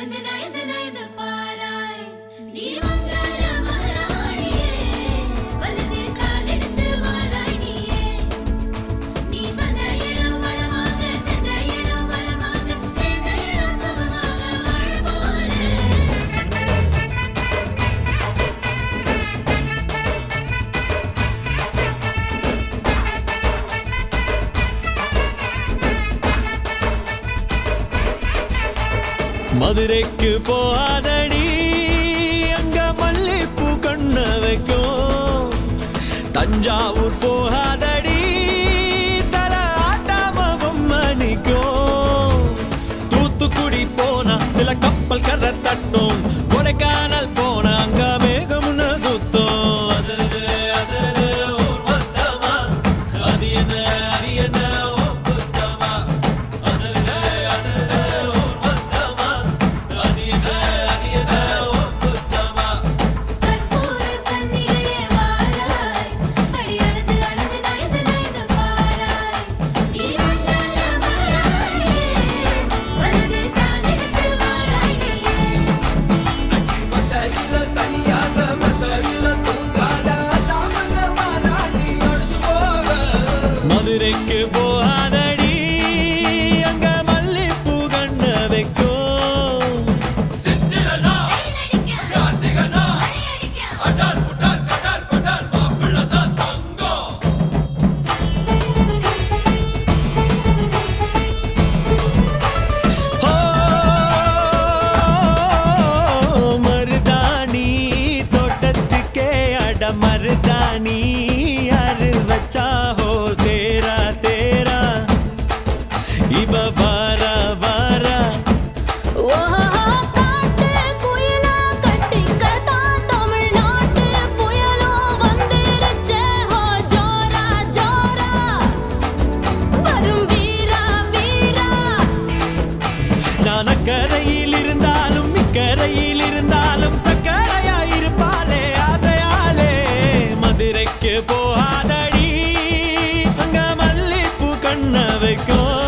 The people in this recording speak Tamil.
அளந்து நயந்து நயந்து பாராய் நீ மங்கள மகாராணியே வலது கால் எடுத்து வாராய் நீயே நீ வந்த இடம் வளமாக சென்ற இடம் வளமாக சேர்ந்த இடம் சுகமாக வாழ போறேன் மதுரைக்கு போகாதடி அங்க மல்லிப்பூ கண்ண வைக்கும் தஞ்சாவூர் போகாதடி தல ஆட்டாம பொம்மணிக்கும் தூத்துக்குடி போனா சில கப்பல் கரை தட்டும் கொடைக்கானல் போனா அங்க மேகம்னு சுத்தும் அசருது அசருது ஊர் மொத்தமா அது என்ன அது என்ன கற்பூர கண்ணிலே வாராய் அடி அளந்து அளந்து நயந்து நயந்து பாராய் நீ மங்கள மகாராணியே வலது கால் எடுத்து வாராய் நீயே மதுரைக்கு போகாதடி அங்க மல்லிப்பூ கண்ண வைக்கும் மருதாணி தோட்டத்துக்கே அட மருதாணி யாரு வச்சா ஹோ தேரா தேரா இவ வாரா வாரா ஓஹோ காட்டு குயிலா கட்டிக்கதா தமிழ்நாட்டு புயலோ வந்திருச்சே ஹோ ஜோரா ஜோரா வரும் வீரா வீரா நான் அக்கரையில் இருந்தாலும் இக்கரையில் இருந்தாலும் சக்கரையா இருப்பாளே ஆசையாலே மதுரைக்கு போகாதடி அங்க மல்லிப்பூ கண்ண வைக்கும்